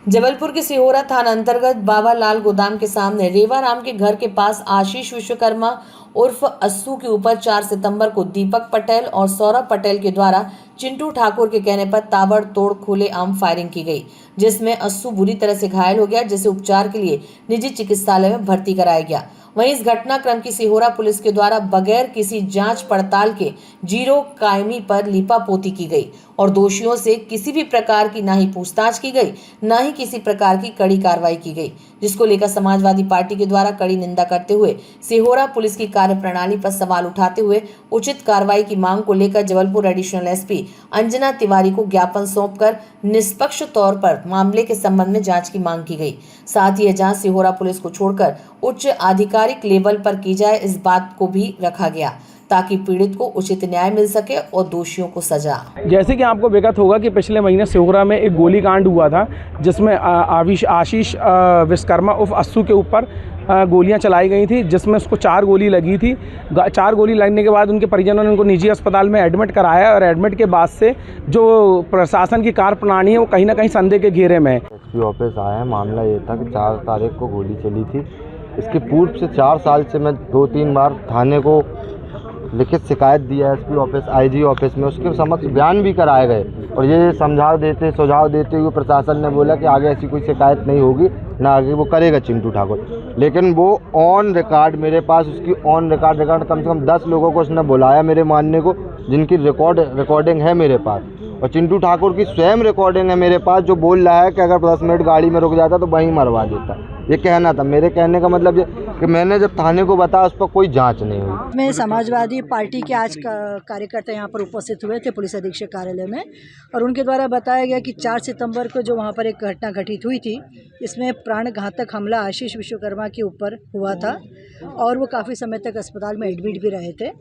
जबलपुर के सिहोरा थाना अंतर्गत बाबालाल गोदाम के सामने रेवा राम के घर के पास आशीष विश्वकर्मा उर्फ अस्सू के ऊपर 4 सितंबर को दीपक पटेल और सौरभ पटेल के द्वारा चिंटू ठाकुर के कहने पर ताबड़तोड़ खुलेआम फायरिंग की गई, जिसमें अस्सू बुरी तरह से घायल हो गया, जिसे उपचार के लिए निजी चिकित्सालय में भर्ती कराया गया। वहीं इस घटनाक्रम की सिहोरा पुलिस के द्वारा बगैर किसी जांच पड़ताल के जीरो कायमी पर लीपापोती की गई और दोषियों से किसी भी प्रकार की ना ही पूछताछ की गई, ना ही किसी प्रकार की कड़ी कार्रवाई की गई, जिसको लेकर समाजवादी पार्टी के द्वारा कड़ी निंदा करते हुए सिहोरा पुलिस की कार्यप्रणाली पर सवाल उठाते हुए उचित कार्रवाई की मांग को लेकर जबलपुर एडिशनल एसपी अंजना तिवारी को ज्ञापन सौंपकर निष्पक्ष तौर पर मामले के संबंध में जांच की मांग की गई। साथ ही यह जांच सिहोरा पुलिस को छोड़कर उच्च आधिकारिक लेवल पर की जाए, इस बात को भी रखा गया ताकि पीड़ित को उचित न्याय मिल सके और दोषियों को सजा। जैसे कि आपको अवगत होगा कि पिछले महीने सिहोरा में एक गोलीकांड हुआ था, जिसमें आशीष विश्वकर्मा उर्फ अस्सू के ऊपर गोलियां चलाई गई थी, जिसमें उसको 4 गोली लगी थी। 4 गोली लगने के बाद उनके परिजनों ने उनको निजी अस्पताल में एडमिट कराया और एडमिट के बाद से जो प्रशासन की कार्यप्रणाली है वो कहीं ना कहीं संदेह के घेरे में है। एसपी ऑफिस आया है। मामला ये था कि 4 तारीख को गोली चली थी। इसके पूर्व से 4 साल से मैं 2-3 बार थाने को लिखित शिकायत दिया एसपी ऑफिस, आईजी ऑफिस में। उसके समक्ष बयान भी कराए गए और ये सुझाव देते हुए प्रशासन ने बोला कि आगे ऐसी कोई शिकायत नहीं होगी, ना आगे वो करेगा चिंटू ठाकुर। लेकिन वो ऑन रिकॉर्ड मेरे पास उसकी ऑन रिकॉर्ड कम से कम 10 लोगों को उसने बुलाया मेरे मानने को, जिनकी रिकॉर्डिंग है मेरे पास, और चिंटू ठाकुर की स्वयं रिकॉर्डिंग है मेरे पास, जो बोल रहा है कि अगर 10 मिनट गाड़ी में रुक जाता तो वहीं मरवा देता। ये कहना था। मेरे कहने का मतलब ये कि मैंने जब थाने को बताया उस पर कोई जांच नहीं हुई। मैं समाजवादी पार्टी के आज कार्यकर्ता यहाँ पर उपस्थित हुए थे पुलिस अधीक्षक कार्यालय में, और उनके द्वारा बताया गया कि 4 सितंबर को जो वहाँ पर एक घटना घटित हुई थी, इसमें प्राणघातक हमला आशीष विश्वकर्मा के ऊपर हुआ था और वो काफ़ी समय तक अस्पताल में एडमिट भी रहे थे।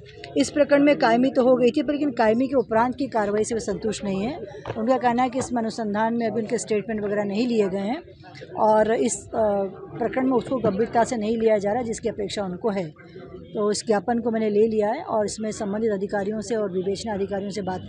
इस प्रकरण में कायमी तो हो गई थी, पर लेकिन कायमी के उपरांत की कार्रवाई से वे संतुष्ट नहीं है। उनका कहना है कि इसमें अनुसंधान में अभी उनके स्टेटमेंट वगैरह नहीं लिए गए हैं और इस प्रकरण में उसको गंभीरता से नहीं लिया जा रहा जिसकी अपेक्षा उनको है। तो इस ज्ञापन को मैंने ले लिया है और इसमें संबंधित अधिकारियों से और विवेचना अधिकारियों से बात